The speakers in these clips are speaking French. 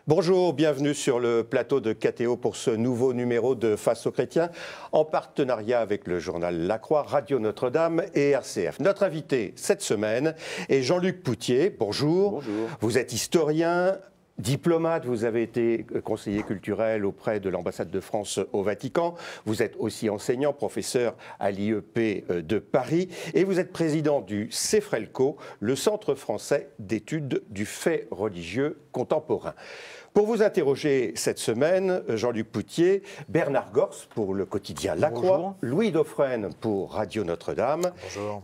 Bonjour, bienvenue sur le plateau de KTO pour ce nouveau numéro de Face aux chrétiens, en partenariat avec le journal La Croix, Radio Notre-Dame et RCF. Notre invité cette semaine est Jean-Luc Poutier. Bonjour. Bonjour. Vous êtes historien, diplomate, vous avez été conseiller culturel auprès de l'ambassade de France au Vatican. Vous êtes aussi enseignant, professeur à l'IEP de Paris. Et vous êt président du CEFRELCO, le Centre français d'études du fait religieux contemporain. Pour vous interroger cette semaine, Jean-Luc Poutier, Bernard Gors pour le quotidien La Croix, Louis Dauphren pour Radio Notre-Dame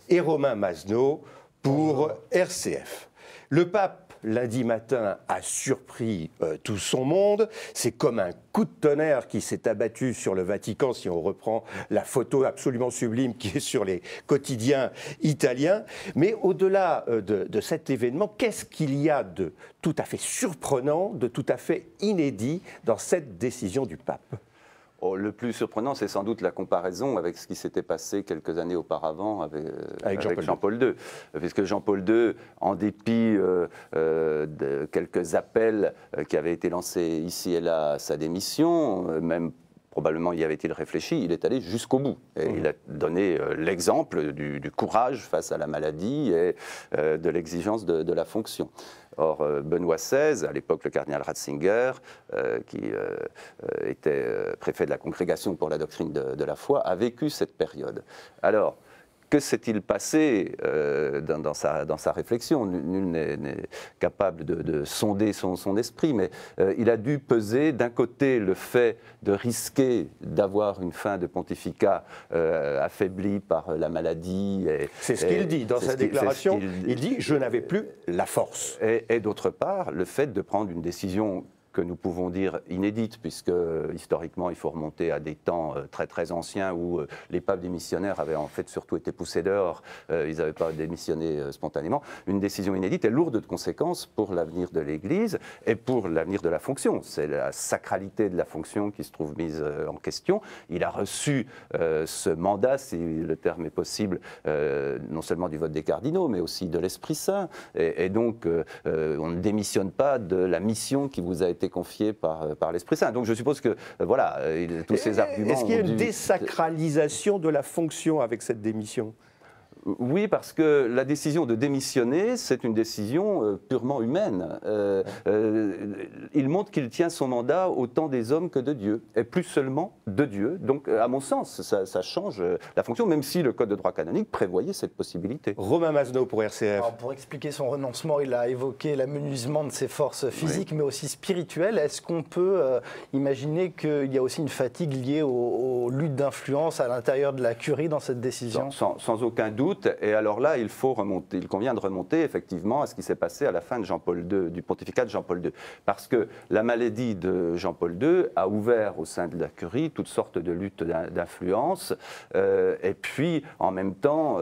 et Romain Masneau pour RCF. Le pape, lundi matin, a surpris tout son monde. C'est comme un coup de tonnerre qui s'est abattu sur le Vatican, si on reprend la photo absolument sublime qui est sur les quotidiens italiens. Mais au-delà de cet événement, qu'est-ce qu'il y a de tout à fait surprenant, de tout à fait inédit dans cette décision du pape ? Oh, le plus surprenant, c'est sans doute la comparaison avec ce qui s'était passé quelques années auparavant avec Jean-Paul II. Puisque Jean-Paul II, en dépit de quelques appels qui avaient été lancés ici et là à sa démission, même probablement y avait-il réfléchi, il est allé jusqu'au bout. Et il a donné l'exemple du courage face à la maladie et de l'exigence de la fonction. Or, Benoît XVI, à l'époque le cardinal Ratzinger, qui était préfet de la Congrégation pour la doctrine de la foi, a vécu cette période. Alors, que s'est-il passé dans sa réflexion? Nul n'est capable de sonder son esprit, mais il a dû peser d'un côté le fait de risquer d'avoir une fin de pontificat affaiblie par la maladie. C'est ce qu'il dit dans sa déclaration. Il dit « je n'avais plus la force ». Et d'autre part, le fait de prendre une décision que nous pouvons dire inédite, puisque historiquement il faut remonter à des temps très anciens où les papes démissionnaires avaient en fait surtout été poussés dehors, ils n'avaient pas démissionné spontanément. Une décision inédite est lourde de conséquences pour l'avenir de l'Église et pour l'avenir de la fonction. C'est la sacralité de la fonction qui se trouve mise en question. Il a reçu ce mandat, si le terme est possible, non seulement du vote des cardinaux, mais aussi de l'Esprit Saint. Et donc on ne démissionne pas de la mission qui vous a été confié par l'Esprit Saint. Donc je suppose que, voilà, tous ces arguments... Est-ce qu'il y a une désacralisation de la fonction avec cette démission ? Oui, parce que la décision de démissionner, c'est une décision purement humaine. Il montre qu'il tient son mandat autant des hommes que de Dieu, et plus seulement de Dieu. Donc, à mon sens, ça change la fonction, même si le Code de droit canonique prévoyait cette possibilité. Romain Masneau pour RCF. Alors, pour expliquer son renoncement, il a évoqué l'amenuisement de ses forces physiques, mais aussi spirituelles. Est-ce qu'on peut imaginer qu'il y a aussi une fatigue liée aux luttes d'influence à l'intérieur de la curie dans cette décision ? Sans aucun doute. Et alors là, il convient de remonter effectivement à ce qui s'est passé à la fin de Jean-Paul II, du pontificat de Jean-Paul II. Parce que la maladie de Jean-Paul II a ouvert au sein de la curie toutes sortes de luttes d'influence. Et puis, en même temps,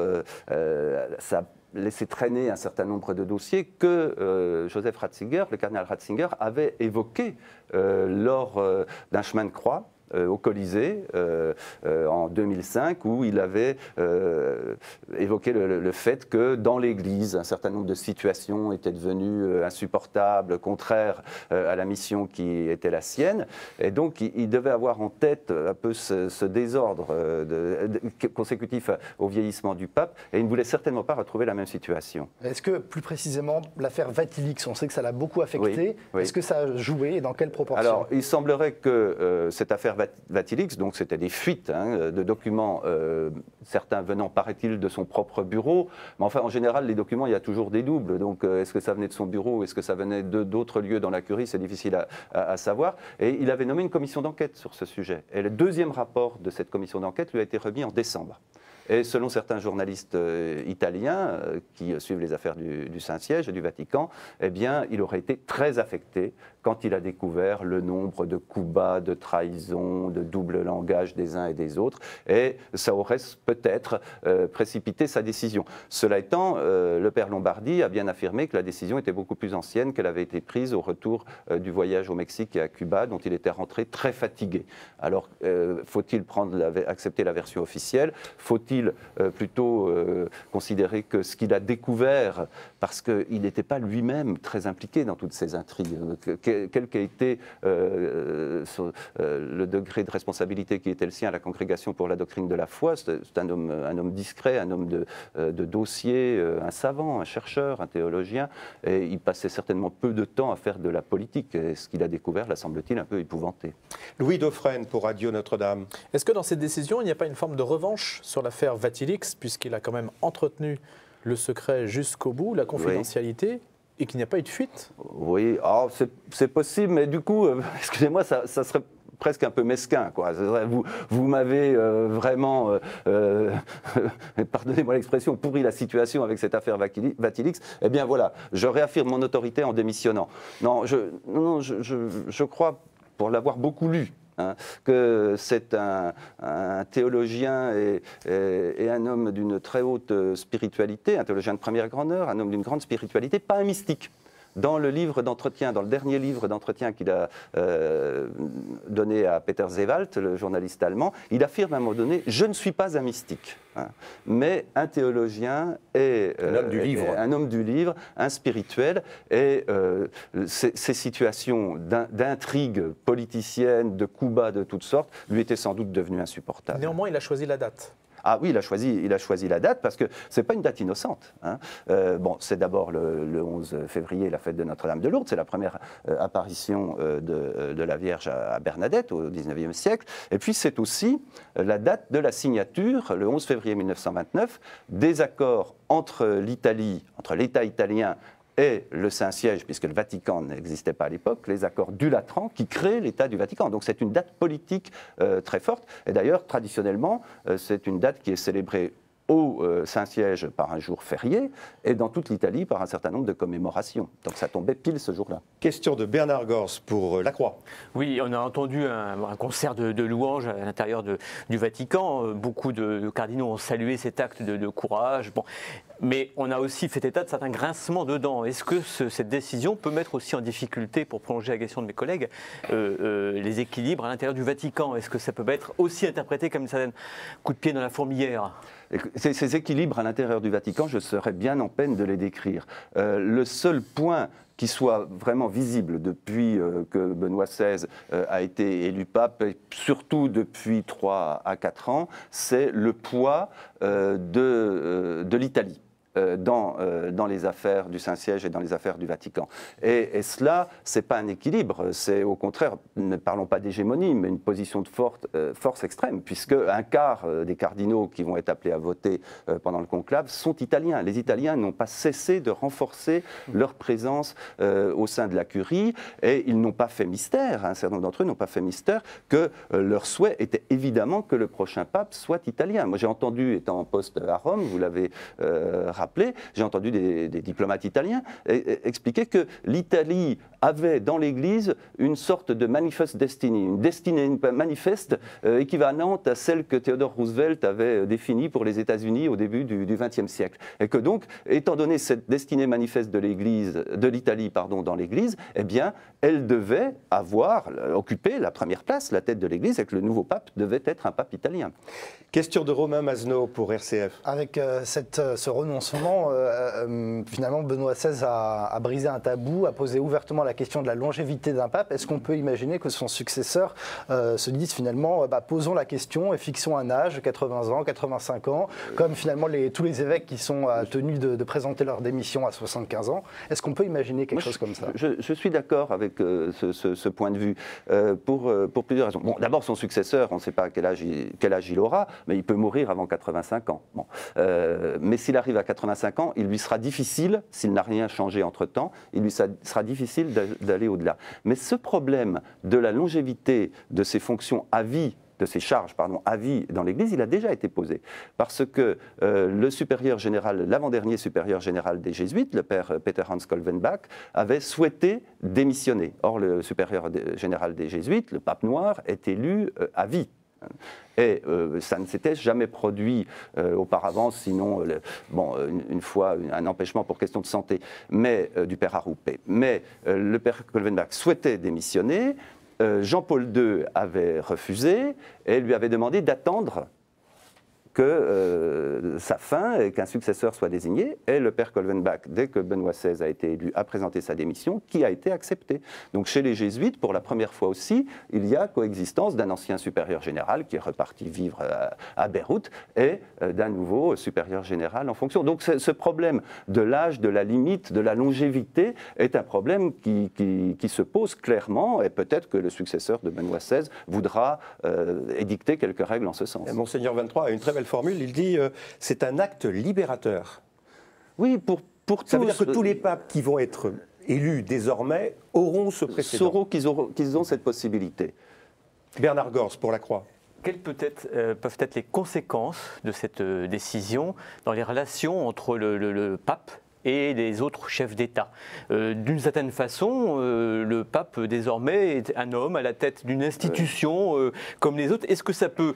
ça laissé traîner un certain nombre de dossiers que Joseph Ratzinger, le cardinal Ratzinger, avait évoqués lors d'un chemin de croix au Colisée en 2005, où il avait évoqué le fait que dans l'Église, un certain nombre de situations étaient devenues insupportables, contraires à la mission qui était la sienne. Et donc, il devait avoir en tête un peu ce désordre consécutif au vieillissement du pape, et il ne voulait certainement pas retrouver la même situation. Est-ce que, plus précisément, l'affaire Vatilix, on sait que ça l'a beaucoup affecté, oui. Est-ce que ça a joué et dans quelle proportion? Alors, il semblerait que cette affaire Vatilix, donc c'était des fuites de documents, certains venant, paraît-il, de son propre bureau, mais enfin, en général, les documents, il y a toujours des doubles, donc est-ce que ça venait de son bureau, est-ce que ça venait d'autres lieux dans la curie, c'est difficile à savoir, et il avait nommé une commission d'enquête sur ce sujet, et le deuxième rapport de cette commission d'enquête lui a été remis en décembre. Et selon certains journalistes italiens qui suivent les affaires du Saint-Siège et du Vatican, eh bien, il aurait été très affecté quand il a découvert le nombre de coups bas, de trahisons, de double langage des uns et des autres, et ça aurait peut-être précipité sa décision. Cela étant, le père Lombardi a bien affirmé que la décision était beaucoup plus ancienne, qu'elle avait été prise au retour du voyage au Mexique et à Cuba, dont il était rentré très fatigué. Alors, faut-il accepter la version officielle? Faut-il semble-t-il, plutôt considérer que ce qu'il a découvert, parce qu'il n'était pas lui-même très impliqué dans toutes ces intrigues, quel qu'a été le degré de responsabilité qui était le sien à la Congrégation pour la doctrine de la foi. C'est un homme discret, un homme de dossier, un savant, un chercheur, un théologien, et il passait certainement peu de temps à faire de la politique. Et ce qu'il a découvert, là, semble-t-il, un peu épouvanté. Louis Dauphren pour Radio Notre-Dame. Est-ce que dans cette décision, il n'y a pas une forme de revanche sur l'affaire Vatilix, puisqu'il a quand même entretenu le secret jusqu'au bout, la confidentialité, et qu'il n'y a pas eu de fuite? Oui, c'est possible, mais du coup, excusez-moi, ça serait presque un peu mesquin, quoi. Vous m'avez vraiment, pardonnez-moi l'expression, pourri la situation avec cette affaire Vatilix. Eh bien voilà, je réaffirme mon autorité en démissionnant. Non, je crois, pour l'avoir beaucoup lu, que c'est un théologien et un homme d'une très haute spiritualité, un théologien de première grandeur, un homme d'une grande spiritualité, pas un mystique. Dans le livre d'entretien, dans le dernier livre d'entretien qu'il a donné à Peter Zewald, le journaliste allemand, il affirme à un moment donné « Je ne suis pas un mystique, mais un théologien et un homme du livre, un spirituel. » Et ces situations d'intrigues politiciennes, de coups bas de toutes sortes, lui étaient sans doute devenues insupportables. Néanmoins, il a choisi la date. Ah oui, il a choisi la date parce que ce n'est pas une date innocente. C'est d'abord le 11 février, la fête de Notre-Dame de Lourdes. C'est la première apparition de la Vierge à Bernadette au XIXe siècle. Et puis c'est aussi la date de la signature, le 11 février 1929, des accords entre l'État italien et le Saint-Siège, puisque le Vatican n'existait pas à l'époque, les accords du Latran qui créent l'État du Vatican. Donc c'est une date politique très forte. Et d'ailleurs, traditionnellement, c'est une date qui est célébrée au Saint-Siège par un jour férié et dans toute l'Italie par un certain nombre de commémorations. Donc ça tombait pile ce jour-là. Question de Bernard Gors pour La Croix. Oui, on a entendu un concert de louanges à l'intérieur du Vatican. Beaucoup de cardinaux ont salué cet acte de courage. Bon. Mais on a aussi fait état de certains grincements de dents. Est-ce que cette décision peut mettre aussi en difficulté, pour prolonger la question de mes collègues, les équilibres à l'intérieur du Vatican? Est-ce que ça peut être aussi interprété comme un certain coup de pied dans la fourmilière? Ces équilibres à l'intérieur du Vatican, je serais bien en peine de les décrire. Le seul point qui soit vraiment visible depuis que Benoît XVI a été élu pape, et surtout depuis 3 à 4 ans, c'est le poids de l'Italie dans les affaires du Saint-Siège et dans les affaires du Vatican. Et cela, ce n'est pas un équilibre, c'est au contraire, ne parlons pas d'hégémonie, mais une position de force extrême, puisque un quart des cardinaux qui vont être appelés à voter pendant le conclave sont italiens. Les Italiens n'ont pas cessé de renforcer leur présence au sein de la curie, et ils n'ont pas fait mystère, un certain nombre d'entre eux n'ont pas fait mystère, que leur souhait était évidemment que le prochain pape soit italien. Moi j'ai entendu, étant en poste à Rome, vous l'avez rappelé, j'ai entendu des diplomates italiens expliquer que l'Italie avait dans l'Église une sorte de manifest destiny, une destinée manifeste équivalente à celle que Theodore Roosevelt avait définie pour les États-Unis au début du XXe siècle. Et que donc, étant donné cette destinée manifeste de l'Italie dans l'Église, eh bien, elle devait occuper la première place, la tête de l'Église, et que le nouveau pape devait être un pape italien. Question de Romain Mazneau pour RCF. Avec ce renoncement, finalement, Benoît XVI a brisé un tabou, a posé ouvertement la question de la longévité d'un pape. Est-ce qu'on peut imaginer que son successeur se dise finalement, posons la question et fixons un âge, 80 ans, 85 ans, comme finalement tous les évêques qui sont tenus de présenter leur démission à 75 ans. Est-ce qu'on peut imaginer quelque chose comme ça? Je suis d'accord avec ce point de vue pour plusieurs raisons. Bon, d'abord, son successeur, on ne sait pas quel âge il aura, mais il peut mourir avant 85 ans. Bon. Mais s'il arrive à 85 ans, il lui sera difficile, s'il n'a rien changé entre-temps, il lui sera difficile d'aller au-delà. Mais ce problème de la longévité de ses fonctions à vie, de ses charges, à vie dans l'Église, il a déjà été posé. Parce que le supérieur général, l'avant-dernier supérieur général des Jésuites, le père Peter Hans Kolvenbach, avait souhaité démissionner. Or, le supérieur général des Jésuites, le pape noir, est élu à vie. Et ça ne s'était jamais produit auparavant, sinon une fois un empêchement pour question de santé du père Aroupé. Mais le père Kolvenbach souhaitait démissionner, Jean-Paul II avait refusé et lui avait demandé d'attendre sa fin et qu'un successeur soit désigné. Et le père Kolvenbach, dès que Benoît XVI a été élu, a présenté sa démission, qui a été acceptée. Donc chez les jésuites, pour la première fois aussi, il y a coexistence d'un ancien supérieur général qui est reparti vivre à Beyrouth et d'un nouveau supérieur général en fonction. Donc ce problème de l'âge, de la limite, de la longévité est un problème qui se pose clairement, et peut-être que le successeur de Benoît XVI voudra édicter quelques règles en ce sens. Monseigneur 23 a une très belle formule, il dit c'est un acte libérateur. Oui, pour tous. Ça veut dire que tous les papes qui vont être élus désormais auront ce précédent. Sauront qu'ils ont cette possibilité. Bernard Gors, pour la Croix. Quelles peuvent être les conséquences de cette décision dans les relations entre le pape et les autres chefs d'État? D'une certaine façon, le pape désormais est un homme à la tête d'une institution comme les autres. Est-ce que ça peut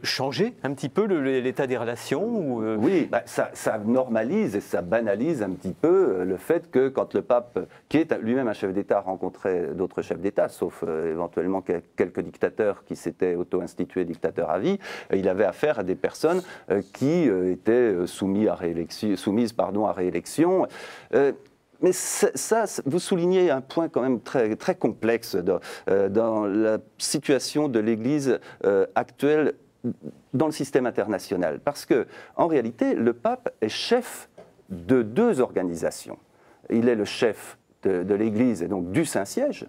changer un petit peu l'état des relations Oui, ça normalise et ça banalise un petit peu le fait que quand le pape, qui est lui-même un chef d'État, rencontrait d'autres chefs d'État, sauf éventuellement quelques dictateurs qui s'étaient auto-institués dictateurs à vie, il avait affaire à des personnes qui étaient soumises à réélection. Mais ça, vous soulignez un point quand même très, très complexe dans la situation de l'Église actuelle dans le système international. Parce qu'en réalité, le pape est chef de deux organisations. Il est le chef de l'Église et donc du Saint-Siège.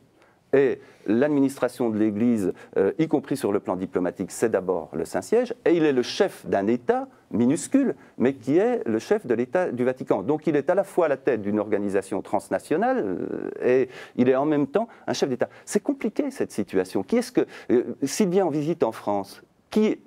Et l'administration de l'Église, y compris sur le plan diplomatique, c'est d'abord le Saint-Siège. Et il est le chef d'un État minuscule, mais qui est le chef de l'État du Vatican. Donc il est à la fois à la tête d'une organisation transnationale et il est en même temps un chef d'État. C'est compliqué cette situation. Qui est-ce que, s'il vient en visite en France, qui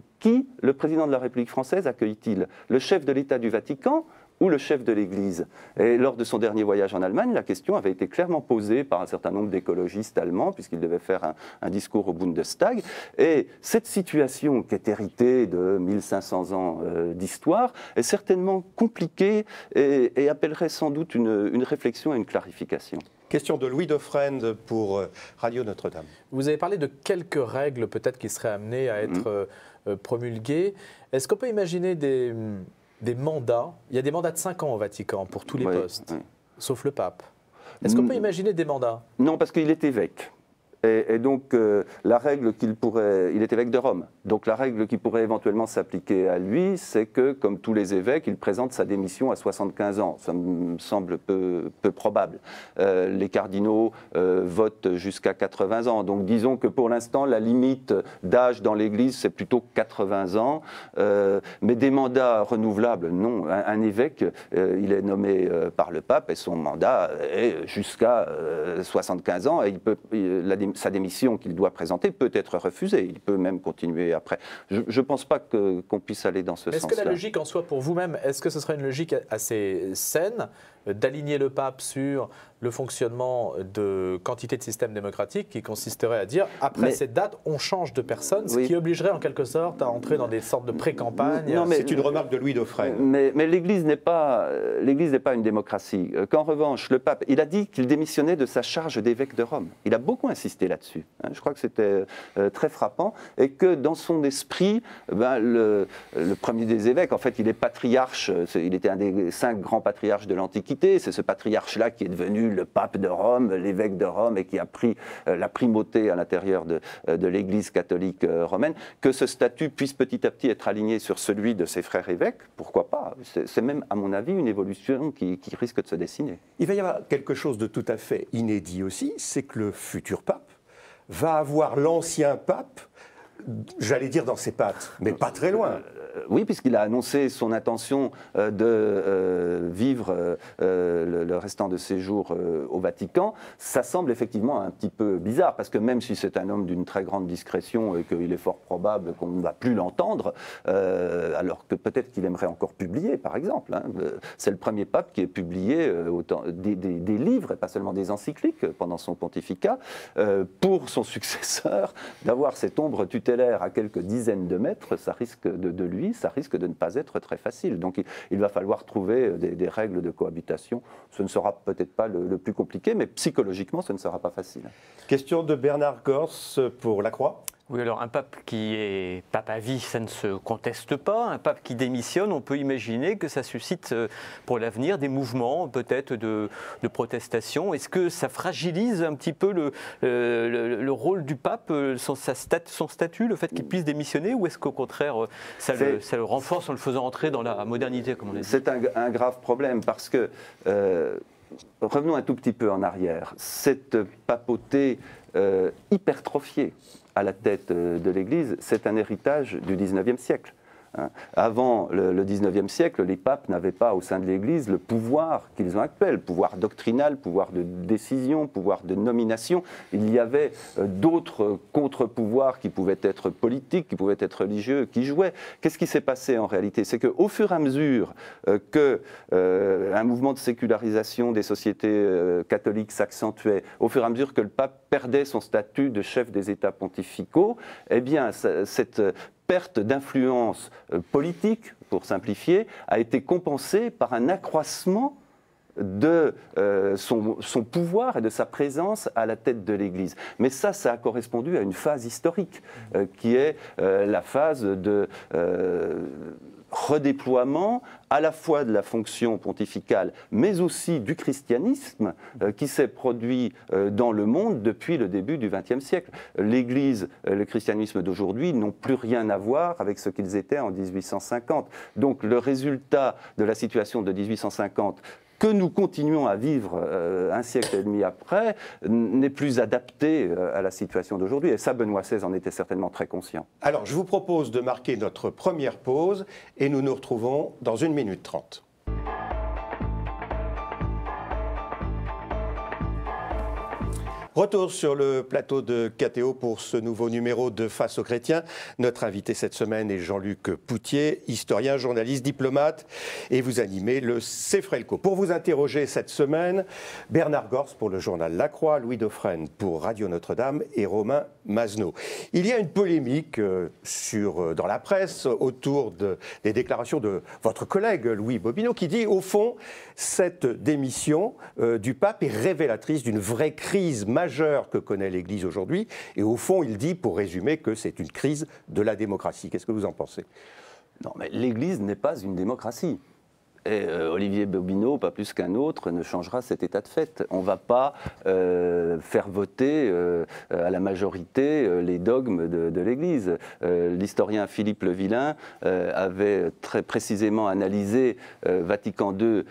le président de la République française accueille-t-il? Le chef de l'État du Vatican ou le chef de l'Église? Et lors de son dernier voyage en Allemagne, la question avait été clairement posée par un certain nombre d'écologistes allemands, puisqu'il devait faire un discours au Bundestag. Et cette situation, qui est héritée de 1500 ans d'histoire, est certainement compliquée et appellerait sans doute une réflexion et une clarification. Question de Louis Dauphren pour Radio Notre-Dame. Vous avez parlé de quelques règles peut-être qui seraient amenées à être promulguées. Est-ce qu'on peut imaginer des mandats? Il y a des mandats de 5 ans au Vatican pour tous les postes, sauf le pape. Est-ce qu'on peut imaginer des mandats? Non, parce qu'il est évêque. Et donc, la règle il est évêque de Rome. Donc, la règle qui pourrait éventuellement s'appliquer à lui, c'est que, comme tous les évêques, il présente sa démission à 75 ans. Ça me semble peu probable. Les cardinaux votent jusqu'à 80 ans. Donc, disons que pour l'instant, la limite d'âge dans l'Église, c'est plutôt 80 ans. Mais des mandats renouvelables, non. Un évêque, il est nommé par le pape et son mandat est jusqu'à 75 ans. Et sa démission qu'il doit présenter peut être refusée. Il peut même continuer après. Je ne pense pas qu'on puisse aller dans ce sens-là. Est-ce que la logique en soi, pour vous-même, est-ce que ce serait une logique assez saine d'aligner le pape sur le fonctionnement de quantité de systèmes démocratiques qui consisterait à dire, après cette date, on change de personne, ce qui obligerait en quelque sorte à entrer dans des sortes de pré-campagnes? C'est une remarque de Louis Dauphren. Mais l'Église n'est pas une démocratie. Qu'en revanche, le pape, il a dit qu'il démissionnait de sa charge d'évêque de Rome. Il a beaucoup insisté là-dessus. Je crois que c'était très frappant. Et que dans son esprit, le premier des évêques, en fait, il est patriarche. Il était un des 5 grands patriarches de l'Antiquité. C'est ce patriarche-là qui est devenu le pape de Rome, l'évêque de Rome, et qui a pris la primauté à l'intérieur de l'Église catholique romaine. Que ce statut puisse petit à petit être aligné sur celui de ses frères évêques, pourquoi pas? C'est même, à mon avis, une évolution qui risque de se dessiner. Il va y avoir quelque chose de tout à fait inédit aussi, c'est que le futur pape va avoir l'ancien pape, j'allais dire dans ses pattes, mais pas très loin. Oui, puisqu'il a annoncé son intention de vivre le restant de ses jours au Vatican. Ça semble effectivement un petit peu bizarre, parce que même si c'est un homme d'une très grande discrétion et qu'il est fort probable qu'on ne va plus l'entendre, alors que peut-être qu'il aimerait encore publier, par exemple. C'est le premier pape qui ait publié des livres, et pas seulement des encycliques, pendant son pontificat. Pour son successeur, d'avoir cette ombre tutélaire à quelques dizaines de mètres, ça risque de lui, ça risque de ne pas être très facile. Donc il va falloir trouver des règles de cohabitation. Ce ne sera peut-être pas le plus compliqué, mais psychologiquement, ce ne sera pas facile. Question de Bernard Gors pour La Croix. Oui, alors un pape qui est pape à vie, ça ne se conteste pas. Un pape qui démissionne, on peut imaginer que ça suscite pour l'avenir des mouvements peut-être de protestation. Est-ce que ça fragilise un petit peu le rôle du pape, son statut, le fait qu'il puisse démissionner, ou est-ce qu'au contraire ça le renforce en le faisant entrer dans la modernité, comme on a dit? C'est un grave problème parce que, revenons un tout petit peu en arrière, cette papauté hypertrophiée à la tête de l'Église, c'est un héritage du XIXe siècle. Avant le XIXe siècle, les papes n'avaient pas au sein de l'Église le pouvoir qu'ils ont actuel, pouvoir doctrinal, pouvoir de décision, pouvoir de nomination. Il y avait d'autres contre-pouvoirs qui pouvaient être politiques, qui pouvaient être religieux, qui jouaient. Qu'est-ce qui s'est passé en réalité? C'est qu'au fur et à mesure qu'un mouvement de sécularisation des sociétés catholiques s'accentuait, au fur et à mesure que le pape perdait son statut de chef des États pontificaux, eh bien, cette perte d'influence politique, pour simplifier, a été compensée par un accroissement de son pouvoir et de sa présence à la tête de l'Église. Mais ça a correspondu à une phase historique, qui est la phase de redéploiement à la fois de la fonction pontificale, mais aussi du christianisme qui s'est produit dans le monde depuis le début du XXe siècle. L'Église, le christianisme d'aujourd'hui n'ont plus rien à voir avec ce qu'ils étaient en 1850. Donc le résultat de la situation de 1850, que nous continuons à vivre un siècle et demi après, n'est plus adapté à la situation d'aujourd'hui. Et ça, Benoît XVI en était certainement très conscient. Alors, je vous propose de marquer notre première pause et nous nous retrouvons dans 1 minute 30. Retour sur le plateau de KTO pour ce nouveau numéro de Face aux chrétiens. Notre invité cette semaine est Jean-Luc Poutier, historien, journaliste, diplomate, et vous animez le Cefrelco. Pour vous interroger cette semaine, Bernard Gors pour le journal La Croix, Louis Dauphren pour Radio Notre-Dame et Romain Mazenot. Il y a une polémique dans la presse autour des déclarations de votre collègue Louis Bobineau qui dit, au fond, cette démission du pape est révélatrice d'une vraie crise majeure que connaît l'Église aujourd'hui. Et au fond, il dit, pour résumer, que c'est une crise de la démocratie. Qu'est-ce que vous en pensez? Non, mais l'Église n'est pas une démocratie. Et Olivier Bobineau, pas plus qu'un autre, ne changera cet état de fait. On ne va pas faire voter à la majorité les dogmes de l'Église. L'historien Philippe Le Villain avait très précisément analysé Vatican II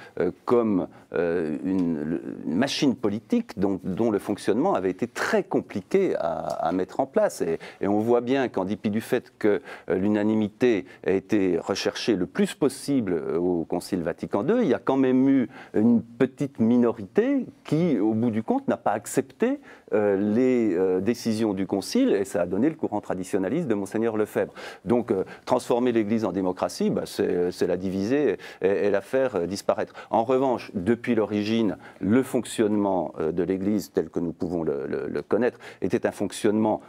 comme une machine politique dont le fonctionnement avait été très compliqué à mettre en place. Et on voit bien qu'en dépit du fait que l'unanimité a été recherchée le plus possible au Concile Vatican II, il y a quand même eu une petite minorité qui, au bout du compte, n'a pas accepté les décisions du Concile, et ça a donné le courant traditionnaliste de Monseigneur Lefebvre. Donc, transformer l'Église en démocratie, c'est la diviser et la faire disparaître. En revanche, depuis l'origine, le fonctionnement de l'Église, tel que nous pouvons le connaître, était un fonctionnement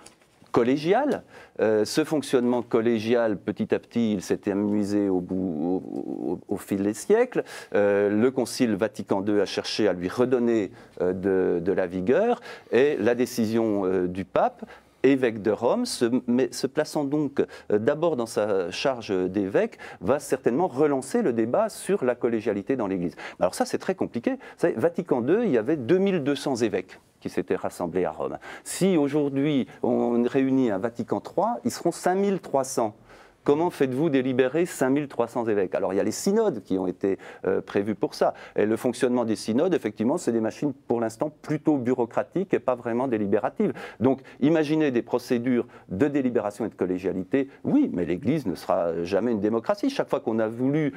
collégial. Ce fonctionnement collégial, petit à petit, il s'était amusé au fil des siècles. Le Concile Vatican II a cherché à lui redonner de la vigueur, et la décision du pape, évêque de Rome, se plaçant donc d'abord dans sa charge d'évêque, va certainement relancer le débat sur la collégialité dans l'Église. Alors ça, c'est très compliqué. Vous savez, Vatican II, il y avait 2200 évêques qui s'étaient rassemblés à Rome. Si aujourd'hui on réunit un Vatican III, ils seront 5300. Comment faites-vous délibérer 5300 évêques? Alors il y a les synodes qui ont été prévus pour ça. Et le fonctionnement des synodes, effectivement, c'est des machines pour l'instant plutôt bureaucratiques et pas vraiment délibératives. Donc imaginez des procédures de délibération et de collégialité, oui, mais l'Église ne sera jamais une démocratie. Chaque fois qu'on a voulu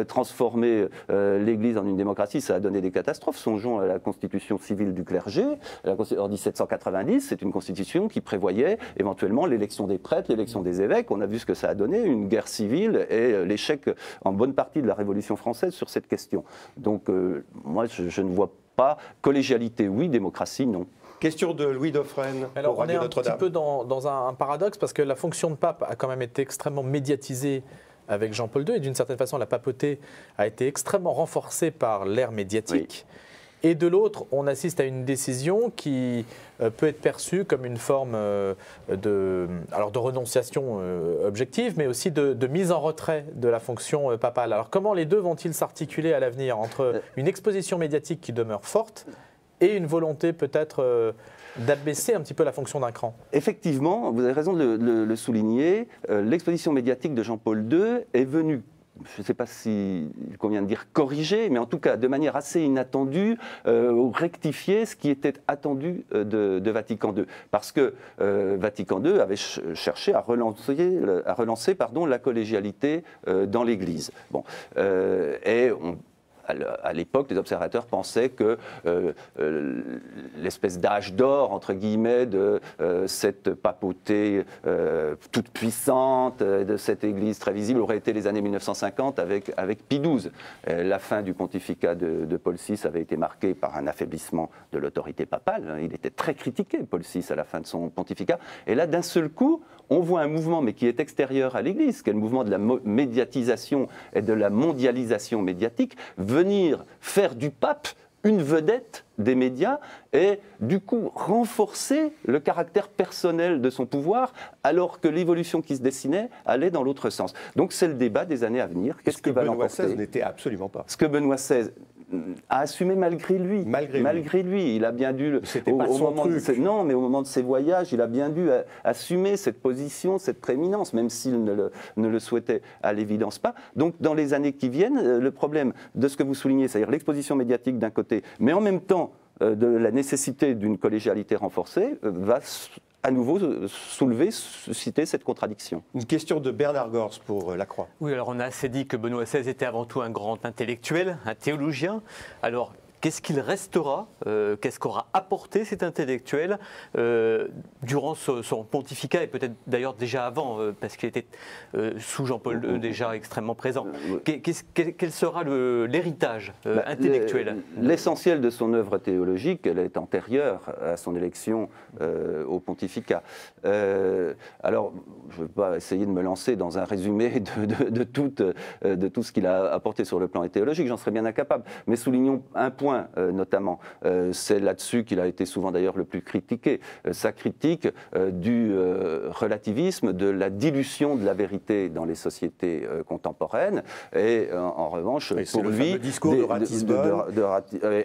transformer l'Église en une démocratie, ça a donné des catastrophes. Songeons à la constitution civile du clergé. En 1790, c'est une constitution qui prévoyait éventuellement l'élection des prêtres, l'élection des évêques. On a vu ce que ça a donné, une guerre civile et l'échec en bonne partie de la Révolution française sur cette question. Donc moi, je ne vois pas collégialité, oui, démocratie, non. Question de Louis Dauphren. Alors on est un petit peu dans un paradoxe, parce que la fonction de pape a quand même été extrêmement médiatisée avec Jean-Paul II, et d'une certaine façon la papauté a été extrêmement renforcée par l'ère médiatique. Oui. Et de l'autre, on assiste à une décision qui peut être perçue comme une forme de renonciation objective, mais aussi de mise en retrait de la fonction papale. Alors comment les deux vont-ils s'articuler à l'avenir entre une exposition médiatique qui demeure forte et une volonté peut-être d'abaisser un petit peu la fonction d'un cran? Effectivement, vous avez raison de le souligner, l'exposition médiatique de Jean-Paul II est venue, je ne sais pas s'il convient de dire corriger, mais en tout cas de manière assez inattendue, rectifier ce qui était attendu de Vatican II. Parce que Vatican II avait cherché à relancer la collégialité dans l'Église. Bon, à l'époque, les observateurs pensaient que l'espèce d'âge d'or, entre guillemets, de cette papauté toute puissante, de cette Église très visible, aurait été les années 1950 avec Pie XII. La fin du pontificat de Paul VI avait été marquée par un affaiblissement de l'autorité papale. Il était très critiqué, Paul VI, à la fin de son pontificat. Et là, d'un seul coup, on voit un mouvement, mais qui est extérieur à l'Église, qui est le mouvement de la médiatisation et de la mondialisation médiatique, venir faire du pape une vedette des médias et du coup renforcer le caractère personnel de son pouvoir alors que l'évolution qui se dessinait allait dans l'autre sens. Donc c'est le débat des années à venir. Qu'est-ce que Benoît XVI n'était absolument pas. Ce que Benoît XVI a assumé malgré lui. Malgré lui. Il a bien dû... C'était pas son truc. Non, mais au moment de ses voyages, il a bien dû assumer cette position, cette prééminence, même s'il ne le souhaitait à l'évidence pas. Donc dans les années qui viennent, le problème de ce que vous soulignez, c'est-à-dire l'exposition médiatique d'un côté, mais en même temps de la nécessité d'une collégialité renforcée, va à nouveau susciter cette contradiction. Une question de Bernard Gors pour La Croix. Oui, alors on a assez dit que Benoît XVI était avant tout un grand intellectuel, un théologien. Alors, qu'est-ce qu'il restera, qu'est-ce qu'aura apporté cet intellectuel durant son pontificat et peut-être d'ailleurs déjà avant, parce qu'il était sous Jean-Paul II déjà extrêmement présent. Quel sera l'héritage intellectuel? L'essentiel de son œuvre théologique, elle est antérieure à son élection au pontificat. Alors, je ne vais pas essayer de me lancer dans un résumé de tout ce qu'il a apporté sur le plan théologique, j'en serais bien incapable. Mais soulignons un point notamment, c'est là-dessus qu'il a été souvent d'ailleurs le plus critiqué, sa critique du relativisme, de la dilution de la vérité dans les sociétés contemporaines, et en revanche, pour lui, discours de Ratisbonne,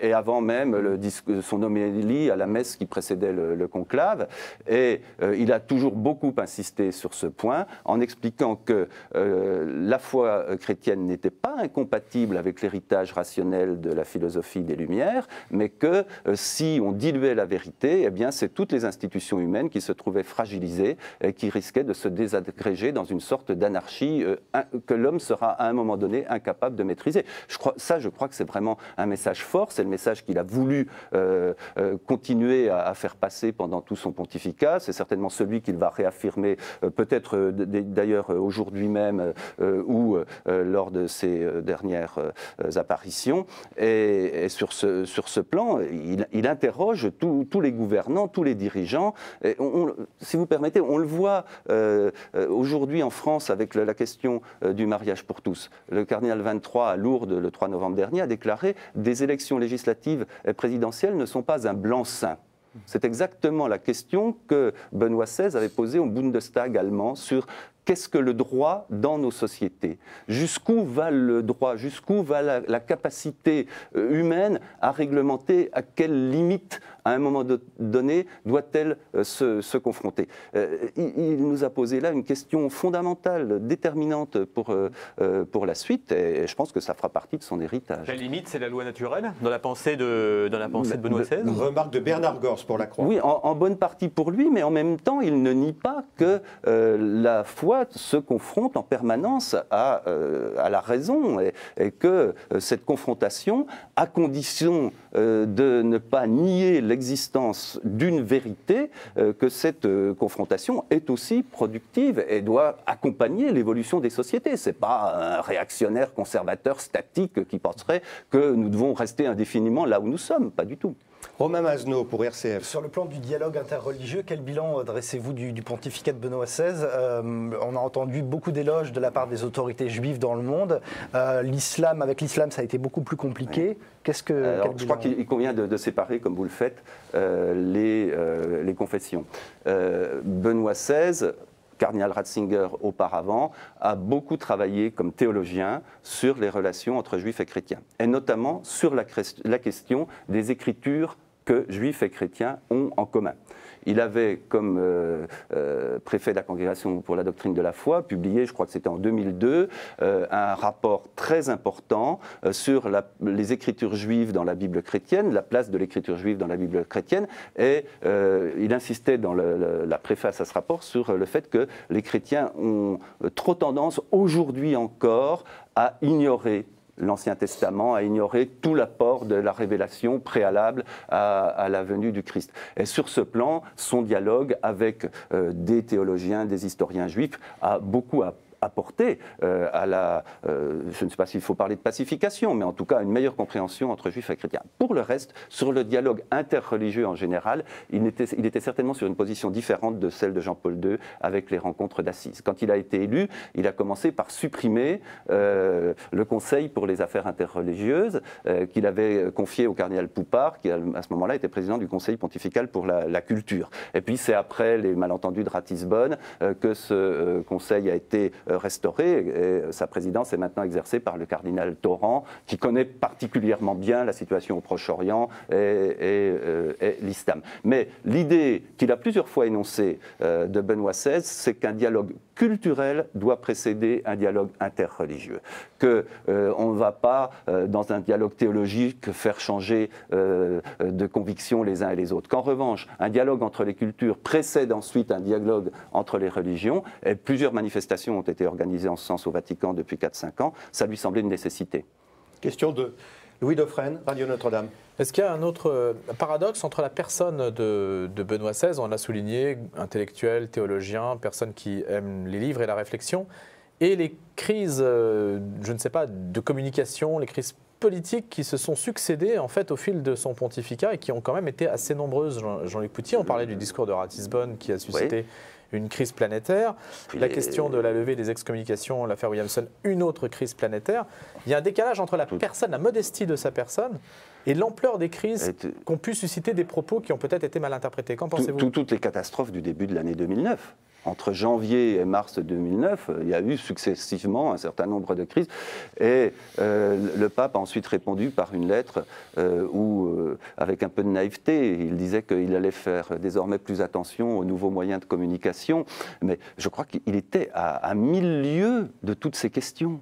et avant même son homélie à la messe qui précédait le conclave, et il a toujours beaucoup insisté sur ce point, en expliquant que la foi chrétienne n'était pas incompatible avec l'héritage rationnel de la philosophie des Lumières, mais que si on diluait la vérité, eh bien c'est toutes les institutions humaines qui se trouvaient fragilisées et qui risquaient de se désagréger dans une sorte d'anarchie que l'homme sera à un moment donné incapable de maîtriser. Je crois que c'est vraiment un message fort, c'est le message qu'il a voulu continuer à faire passer pendant tout son pontificat, c'est certainement celui qu'il va réaffirmer peut-être d'ailleurs aujourd'hui même ou lors de ses dernières apparitions, et sur ce plan, il interroge tous les gouvernants, tous les dirigeants. Et si vous permettez, on le voit aujourd'hui en France avec la question du mariage pour tous. Le cardinal 23 à Lourdes, le 3 novembre dernier, a déclaré « Des élections législatives et présidentielles ne sont pas un blanc-seing ». C'est exactement la question que Benoît XVI avait posée au Bundestag allemand sur qu'est-ce que le droit dans nos sociétés? Jusqu'où va le droit? Jusqu'où va la capacité humaine à réglementer? À quelle limite, à un moment donné, doit-elle se confronter? Il nous a posé là une question fondamentale, déterminante pour la suite, et je pense que ça fera partie de son héritage. La limite, c'est la loi naturelle dans la pensée de Benoît XVI? Une remarque de Bernard Gors pour La Croix. Oui, en bonne partie pour lui, mais en même temps, il ne nie pas que la foi se confronte en permanence à la raison, et que cette confrontation, à condition de ne pas nier l'existence d'une vérité, que cette confrontation est aussi productive et doit accompagner l'évolution des sociétés. Ce n'est pas un réactionnaire conservateur statique qui penserait que nous devons rester indéfiniment là où nous sommes, pas du tout. Romain Masneau pour RCF. Sur le plan du dialogue interreligieux, quel bilan dressez-vous du pontificat de Benoît XVI? on a entendu beaucoup d'éloges de la part des autorités juives dans le monde. Avec l'islam, ça a été beaucoup plus compliqué. Qu'est-ce que... Alors, je crois qu'il convient de séparer, comme vous le faites, les confessions. Benoît XVI, cardinal Ratzinger auparavant, a beaucoup travaillé comme théologien sur les relations entre juifs et chrétiens, et notamment sur la question des écritures que juifs et chrétiens ont en commun. Il avait, comme préfet de la Congrégation pour la doctrine de la foi, publié, je crois que c'était en 2002, un rapport très important sur les écritures juives dans la Bible chrétienne, la place de l'écriture juive dans la Bible chrétienne, et il insistait dans la préface à ce rapport sur le fait que les chrétiens ont trop tendance, aujourd'hui encore, à ignorer l'Ancien Testament, à ignorer tout l'apport de la révélation préalable à la venue du Christ. Et sur ce plan, son dialogue avec des théologiens, des historiens juifs a beaucoup apporté à la, je ne sais pas s'il faut parler de pacification, mais en tout cas une meilleure compréhension entre juifs et chrétiens. Pour le reste, sur le dialogue interreligieux en général, il était certainement sur une position différente de celle de Jean-Paul II avec les rencontres d'Assise. Quand il a été élu, il a commencé par supprimer le Conseil pour les affaires interreligieuses qu'il avait confié au cardinal Poupart, qui à ce moment-là était président du Conseil pontifical pour la culture. Et puis c'est après les malentendus de Ratisbonne que ce conseil a été restauré, et sa présidence est maintenant exercée par le cardinal Torrent, qui connaît particulièrement bien la situation au Proche-Orient et l'islam. Mais l'idée qu'il a plusieurs fois énoncée de Benoît XVI, c'est qu'un dialogue culturel doit précéder un dialogue interreligieux. Qu'on ne va pas, dans un dialogue théologique, faire changer de conviction les uns et les autres. Qu'en revanche, un dialogue entre les cultures précède ensuite un dialogue entre les religions, et plusieurs manifestations ont été organisées en ce sens au Vatican depuis 4-5 ans, ça lui semblait une nécessité. Question de Louis Dauphren, Radio Notre-Dame. Est-ce qu'il y a un autre paradoxe entre la personne de Benoît XVI, on l'a souligné, intellectuel, théologien, personne qui aime les livres et la réflexion, et les crises, je ne sais pas, de communication, les crises politiques qui se sont succédées en fait au fil de son pontificat et qui ont quand même été assez nombreuses. Jean-Luc Poutier, on parlait du discours de Ratisbonne qui a suscité une crise planétaire. La question de la levée des excommunications, l'affaire Williamson, une autre crise planétaire. Il y a un décalage entre la personne, la modestie de sa personne et l'ampleur des crises qu'ont pu susciter des propos qui ont peut-être été mal interprétés. Qu'en pensez-vous ? Toutes les catastrophes du début de l'année 2009. Entre janvier et mars 2009, il y a eu successivement un certain nombre de crises. Et le pape a ensuite répondu par une lettre où, avec un peu de naïveté, il disait qu'il allait faire désormais plus attention aux nouveaux moyens de communication. Mais je crois qu'il était à 1000 lieues de toutes ces questions.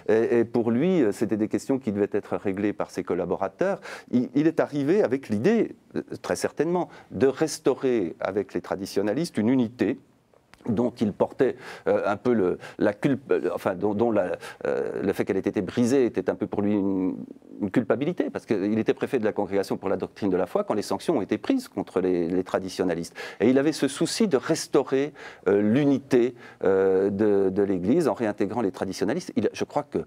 Et pour lui, c'était des questions qui devaient être réglées par ses collaborateurs. Il est arrivé avec l'idée, très certainement, de restaurer avec les traditionalistes une unité dont il portait un peu la culpe, enfin dont le fait qu'elle ait été brisée était un peu pour lui une culpabilité, parce qu'il était préfet de la Congrégation pour la doctrine de la foi quand les sanctions ont été prises contre les traditionalistes. Et il avait ce souci de restaurer l'unité de l'Église en réintégrant les traditionalistes. Je crois que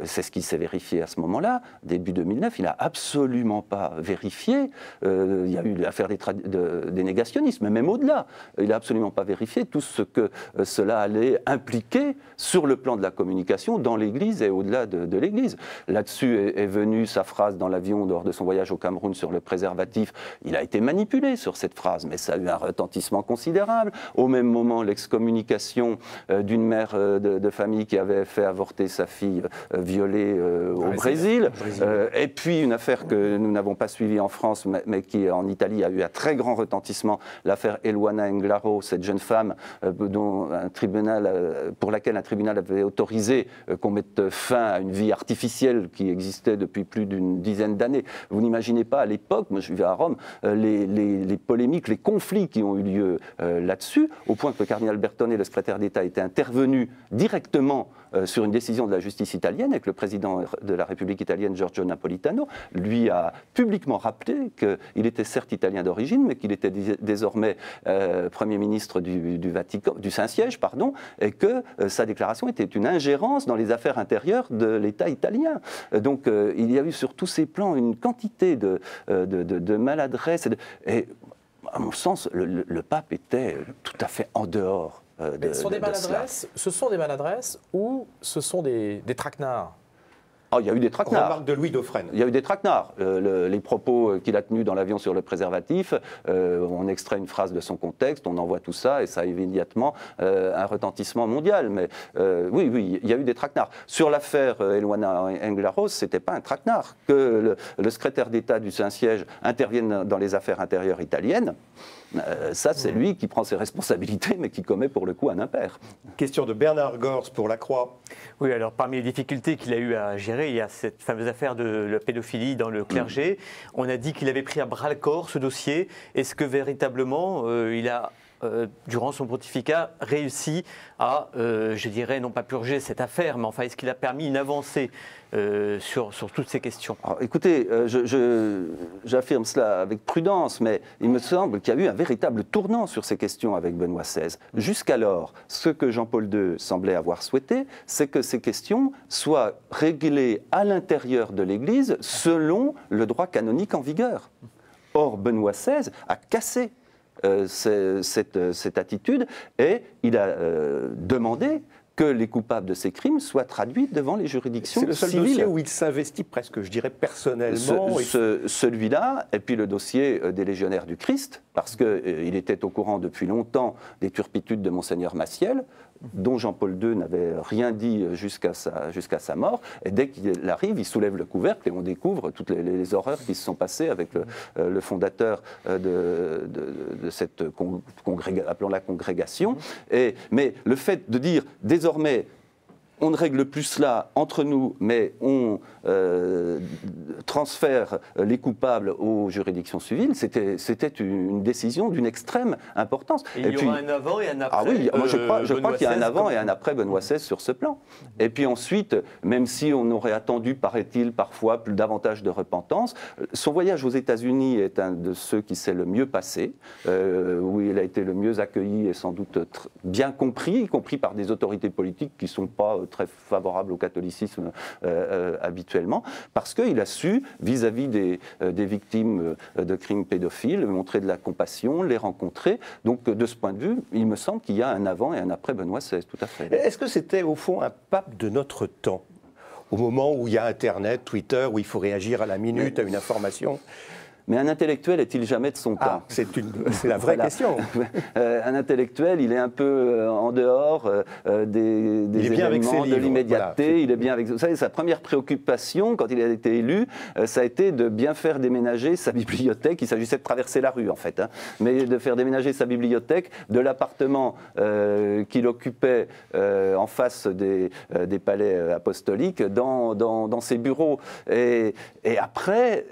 c'est ce qui s'est vérifié à ce moment-là, début 2009. Il n'a absolument pas vérifié. Il y a eu l'affaire des négationnistes, mais même au-delà. Il n'a absolument pas vérifié tout ce que cela allait impliquer sur le plan de la communication dans l'Église et au-delà de l'Église. Là-dessus est venue sa phrase dans l'avion lors de son voyage au Cameroun sur le préservatif. Il a été manipulé sur cette phrase, mais ça a eu un retentissement considérable. Au même moment, l'excommunication d'une mère de famille qui avait fait avorter sa fille violée au Brésil. Et puis une affaire que nous n'avons pas suivie en France, mais qui en Italie a eu un très grand retentissement, l'affaire Eluana Englaro, cette jeune femme pour laquelle un tribunal avait autorisé qu'on mette fin à une vie artificielle qui existait depuis plus d'une dizaine d'années. Vous n'imaginez pas à l'époque, moi je vivais à Rome, les polémiques, les conflits qui ont eu lieu là-dessus, au point que le cardinal Bertone, le secrétaire d'État, était intervenu directement sur une décision de la justice italienne et que le président de la République italienne, Giorgio Napolitano, lui a publiquement rappelé qu'il était certes italien d'origine, mais qu'il était désormais Premier ministre du Vatican, du Saint-Siège, pardon, et que sa déclaration était une ingérence dans les affaires intérieures de l'État italien. Donc il y a eu sur tous ces plans une quantité de maladresse. Et à mon sens, le pape était tout à fait en dehors Ce sont des maladresses ou ce sont des traquenards? Il y a eu des traquenards. Remarque de Louis Dauphren. Il y a eu des traquenards. Les propos qu'il a tenus dans l'avion sur le préservatif, on extrait une phrase de son contexte, on envoie tout ça et ça a immédiatement un retentissement mondial. Mais oui, il y a eu des traquenards. Sur l'affaire Eluana Englaro, ce n'était pas un traquenard. Que le secrétaire d'État du Saint-Siège intervienne dans les affaires intérieures italiennes, ça c'est lui qui prend ses responsabilités, mais qui commet pour le coup un impair. Question de Bernard Gors pour La Croix. Oui, alors parmi les difficultés qu'il a eu à gérer, il y a cette fameuse affaire de la pédophilie dans le clergé. On a dit qu'il avait pris à bras-le-corps ce dossier. Est-ce que véritablement il a, durant son pontificat, réussi à, je dirais, non pas purger cette affaire, mais enfin, est-ce qu'il a permis une avancée sur toutes ces questions? Alors, écoutez, j'affirme cela avec prudence, mais il me semble qu'il y a eu un véritable tournant sur ces questions avec Benoît XVI. Jusqu'alors, ce que Jean-Paul II semblait avoir souhaité, c'est que ces questions soient réglées à l'intérieur de l'Église selon le droit canonique en vigueur. Or, Benoît XVI a cassé cette attitude et il a demandé que les coupables de ces crimes soient traduits devant les juridictions civiles. C'est le seul dossier où il s'investit presque, je dirais, personnellement. Celui-là, et puis le dossier des légionnaires du Christ, parce qu'il était au courant depuis longtemps des turpitudes de Monseigneur Massiel, dont Jean-Paul II n'avait rien dit jusqu'à sa mort. Et dès qu'il arrive, il soulève le couvercle et on découvre toutes les horreurs qui se sont passées avec le fondateur de cette appelons-la congrégation. Mais le fait de dire désormais, on ne règle plus cela entre nous, mais on transfère les coupables aux juridictions civiles, c'était une décision d'une extrême importance. Et il y aura un avant et un après. Ah oui, moi je crois qu'il y a un avant et un après Benoît XVI sur ce plan. Et puis ensuite, même si on aurait attendu, paraît-il, parfois plus davantage de repentance, son voyage aux États-Unis est un de ceux qui s'est le mieux passé, où il a été le mieux accueilli et sans doute bien compris, y compris par des autorités politiques qui ne sont pas très favorables au catholicisme habituellement, parce qu'il a su, vis-à-vis des victimes de crimes pédophiles, montrer de la compassion, les rencontrer. Donc de ce point de vue, il me semble qu'il y a un avant et un après Benoît XVI, tout à fait. Est-ce que c'était au fond un pape de notre temps, au moment où il y a Internet, Twitter, où il faut réagir à la minute, à une information? Mais un intellectuel est-il jamais de son temps? C'est la vraie question. Un intellectuel, il est un peu en dehors des événements, de l'immédiateté. Voilà. Il est bien avec. Vous savez, sa première préoccupation, quand il a été élu, ça a été de bien faire déménager sa bibliothèque. Il s'agissait de traverser la rue, en fait, hein, mais de faire déménager sa bibliothèque de l'appartement qu'il occupait en face des palais apostoliques dans ses bureaux. Et après,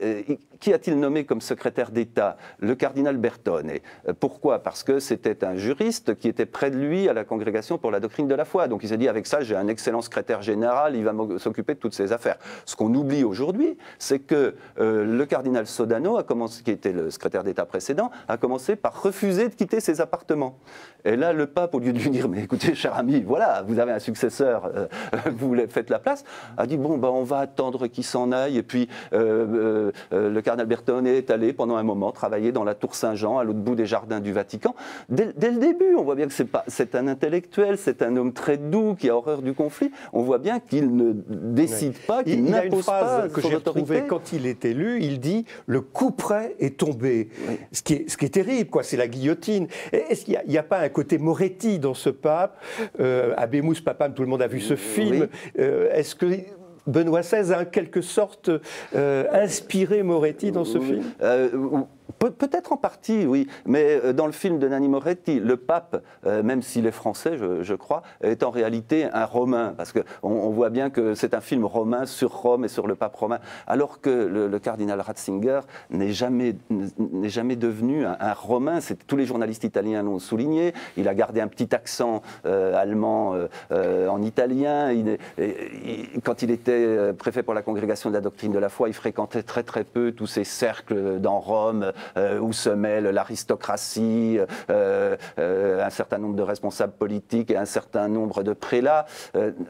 qui a-t-il nommé comme secrétaire d'État? Le cardinal Bertone. Pourquoi? Parce que c'était un juriste qui était près de lui à la Congrégation pour la doctrine de la foi. Donc il s'est dit, avec ça, j'ai un excellent secrétaire général, il va s'occuper de toutes ces affaires. Ce qu'on oublie aujourd'hui, c'est que le cardinal Sodano, qui était le secrétaire d'État précédent, a commencé par refuser de quitter ses appartements. Et là, le pape, au lieu de lui dire, mais écoutez, cher ami, voilà, vous avez un successeur, vous faites la place, a dit, bon, on va attendre qu'il s'en aille. Et puis, le cardinal Bertone est allé pendant un moment travailler dans la tour Saint-Jean, à l'autre bout des jardins du Vatican. Dès le début, on voit bien que c'est un intellectuel, c'est un homme très doux qui a horreur du conflit. On voit bien qu'il ne décide pas, qu'il n'impose pas son autorité. Il y a une phrase que j'ai retrouvée quand il est élu, il dit « le couperet est tombé oui. ». Ce qui est terrible, quoi, c'est la guillotine. Est-ce qu'il n'y a pas un côté Moretti dans ce pape? Habemus Papam, tout le monde a vu ce film. Oui. Est-ce que Benoît XVI a en quelque sorte inspiré Moretti dans ce film? Peut-être en partie, oui, mais dans le film de Nanni Moretti, le pape, même s'il est français, je crois, est en réalité un Romain, parce qu'on voit bien que c'est un film romain sur Rome et sur le pape romain, alors que le cardinal Ratzinger n'est jamais devenu un Romain. Tous les journalistes italiens l'ont souligné, il a gardé un petit accent allemand en italien, quand il était préfet pour la Congrégation de la doctrine de la foi, il fréquentait très très peu tous ces cercles dans Rome, où se mêlent l'aristocratie, un certain nombre de responsables politiques et un certain nombre de prélats.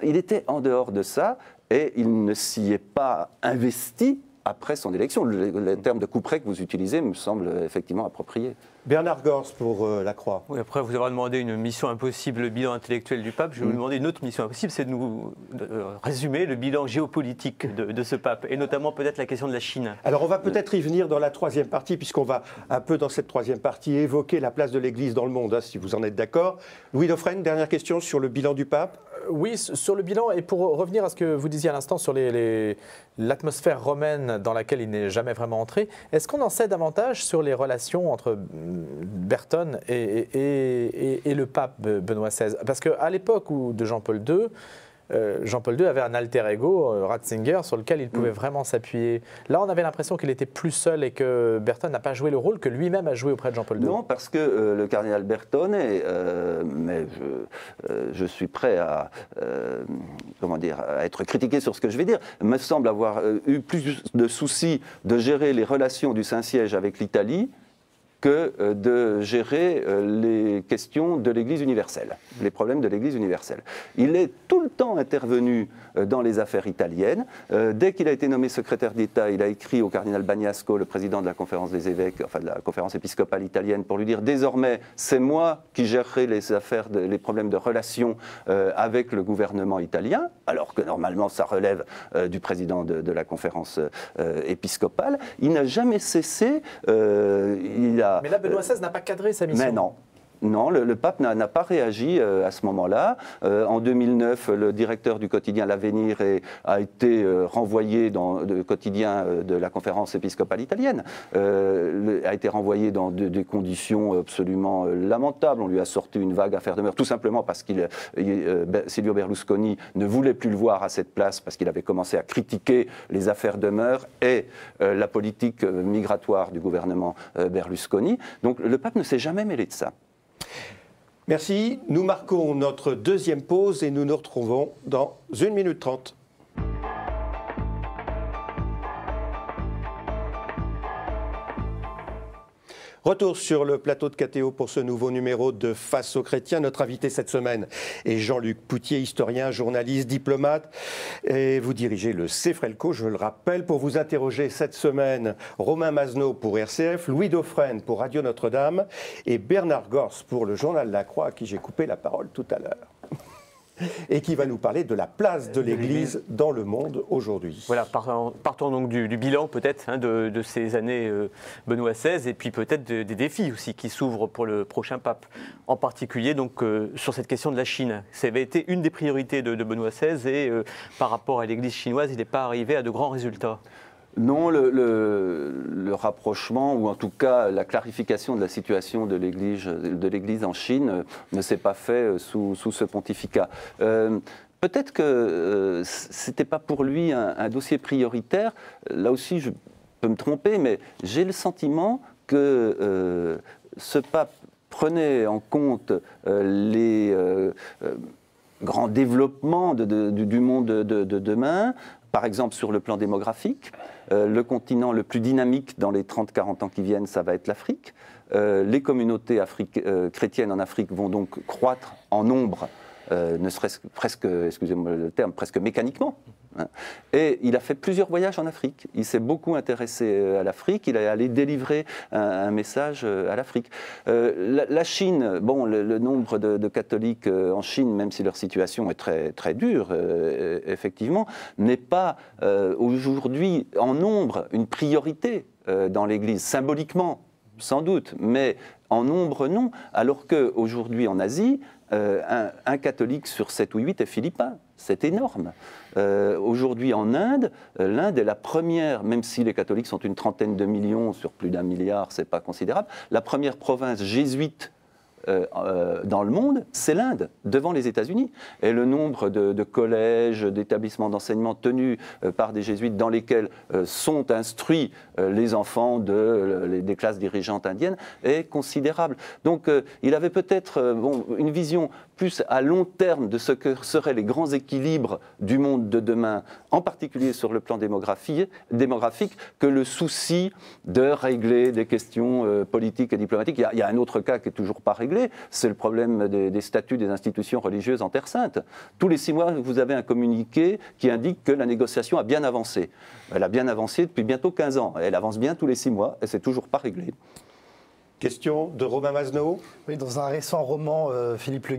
Il était en dehors de ça et il ne s'y est pas investi après son élection. Le terme de couperet que vous utilisez me semble effectivement approprié. Bernard Gors pour La Croix. Oui, après vous avoir demandé une mission impossible, le bilan intellectuel du pape, je vais vous demander une autre mission impossible, c'est de nous résumer le bilan géopolitique de ce pape, et notamment peut-être la question de la Chine. Alors on va peut-être y venir dans la troisième partie, puisqu'on va un peu dans cette troisième partie évoquer la place de l'Église dans le monde, hein, si vous en êtes d'accord. Louis Dauphren, dernière question sur le bilan du pape. Oui, sur le bilan, et pour revenir à ce que vous disiez à l'instant sur l'atmosphère romaine dans laquelle il n'est jamais vraiment entré, est-ce qu'on en sait davantage sur les relations entre Berton et le pape Benoît XVI? Parce qu'à l'époque de Jean-Paul II, Jean-Paul II avait un alter ego, Ratzinger, sur lequel il pouvait vraiment s'appuyer. Là, on avait l'impression qu'il était plus seul et que Berton n'a pas joué le rôle que lui-même a joué auprès de Jean-Paul II. Non, parce que le cardinal Berton, mais je suis prêt à être critiqué sur ce que je vais dire, me semble avoir eu plus de soucis de gérer les relations du Saint-Siège avec l'Italie que de gérer les questions de l'Église universelle, les problèmes de l'Église universelle. Il est tout le temps intervenu dans les affaires italiennes. Dès qu'il a été nommé secrétaire d'État, il a écrit au cardinal Bagnasco, le président de la conférence des évêques, enfin de la conférence épiscopale italienne, pour lui dire désormais c'est moi qui gérerai les affaires, les problèmes de relations avec le gouvernement italien, alors que normalement ça relève du président de la conférence épiscopale. Il n'a jamais cessé. Mais là, Benoît XVI n'a pas cadré sa mission. Mais non. Non, le pape n'a pas réagi à ce moment-là. En 2009, le directeur du quotidien L'Avenir a été renvoyé dans le quotidien de la conférence épiscopale italienne. A été renvoyé dans des conditions absolument lamentables. On lui a sorti une vague affaire de meurtre, tout simplement parce que Silvio Berlusconi ne voulait plus le voir à cette place, parce qu'il avait commencé à critiquer les affaires de meurtre et la politique migratoire du gouvernement Berlusconi. Donc le pape ne s'est jamais mêlé de ça. Merci. Nous marquons notre deuxième pause et nous nous retrouvons dans 1 minute 30. Retour sur le plateau de KTO pour ce nouveau numéro de Face aux chrétiens. Notre invité cette semaine est Jean-Luc Poutier, historien, journaliste, diplomate. Et vous dirigez le CEFRELCO, je le rappelle, pour vous interroger cette semaine. Romain Mazenot pour RCF, Louis Dauphren pour Radio Notre-Dame et Bernard Gors pour le journal La Croix, à qui j'ai coupé la parole tout à l'heure. Et qui va nous parler de la place de l'Église dans le monde aujourd'hui. Voilà, partons donc du bilan peut-être de ces années Benoît XVI et puis peut-être des défis aussi qui s'ouvrent pour le prochain pape. En particulier donc sur cette question de la Chine. Ça avait été une des priorités de Benoît XVI et par rapport à l'Église chinoise, il n'est pas arrivé à de grands résultats. Non, le rapprochement, ou en tout cas la clarification de la situation de l'Église en Chine ne s'est pas fait sous ce pontificat. Peut-être que ce n'était pas pour lui un dossier prioritaire. Là aussi, je peux me tromper, mais j'ai le sentiment que ce pape prenait en compte les grands développements du monde de demain. Par exemple, sur le plan démographique, le continent le plus dynamique dans les 30-40 ans qui viennent, ça va être l'Afrique. Les communautés chrétiennes en Afrique vont donc croître en nombre, ne serait-ce presque, excusez-moi le terme, presque mécaniquement. Et il a fait plusieurs voyages en Afrique. Il s'est beaucoup intéressé à l'Afrique. Il est allé délivrer un message à l'Afrique. La Chine, bon, le nombre de catholiques en Chine, même si leur situation est très, très dure, effectivement, n'est pas aujourd'hui en nombre une priorité dans l'Église. Symboliquement, sans doute, mais en nombre, non. Alors qu'aujourd'hui, en Asie, un catholique sur 7 ou 8 est philippin. C'est énorme. Aujourd'hui en Inde, l'Inde est la première, même si les catholiques sont une trentaine de millions sur plus d'1 milliard, c'est pas considérable, la première province jésuite dans le monde, c'est l'Inde, devant les États-Unis. Et le nombre de collèges, d'établissements d'enseignement tenus par des jésuites dans lesquels sont instruits les enfants des classes dirigeantes indiennes est considérable. Donc il avait peut-être une vision plus à long terme de ce que seraient les grands équilibres du monde de demain, en particulier sur le plan démographique, que le souci de régler des questions politiques et diplomatiques. Il y a un autre cas qui n'est toujours pas réglé, c'est le problème des statuts des institutions religieuses en Terre Sainte. Tous les 6 mois, vous avez un communiqué qui indique que la négociation a bien avancé. Elle a bien avancé depuis bientôt 15 ans. Elle avance bien tous les 6 mois et c'est toujours pas réglé. Question de Romain Masneau. Oui, dans un récent roman de Philippe Le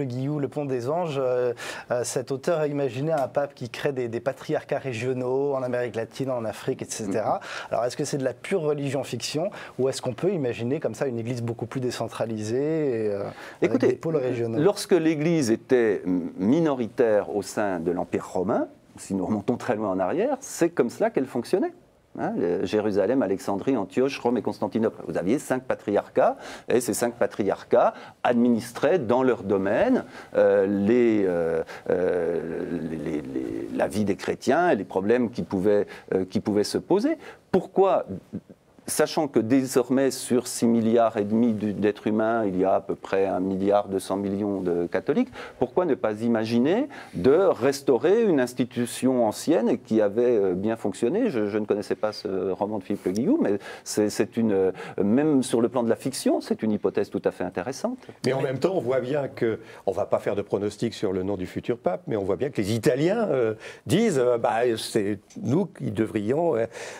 Guillou, Le Pont des Anges, cet auteur a imaginé un pape qui crée des patriarcats régionaux en Amérique latine, en Afrique, etc. Alors, est-ce que c'est de la pure religion fiction ou est-ce qu'on peut imaginer comme ça une église beaucoup plus décentralisée avec des pôles régionaux? Lorsque l'église était minoritaire au sein de l'Empire romain, si nous remontons très loin en arrière, c'est comme cela qu'elle fonctionnait. Jérusalem, Alexandrie, Antioche, Rome et Constantinople. Vous aviez 5 patriarcats, et ces 5 patriarcats administraient dans leur domaine la vie des chrétiens et les problèmes qui pouvaient se poser. Pourquoi ? Sachant que désormais, sur 6,5 milliards d'êtres humains, il y a à peu près 1,2 milliard de catholiques, pourquoi ne pas imaginer de restaurer une institution ancienne qui avait bien fonctionné? Je ne connaissais pas ce roman de Philippe Le Guillou, mais même sur le plan de la fiction, c'est une hypothèse tout à fait intéressante. Mais en même temps, on voit bien que, on ne va pas faire de pronostic sur le nom du futur pape, mais on voit bien que les Italiens disent c'est nous qui devrions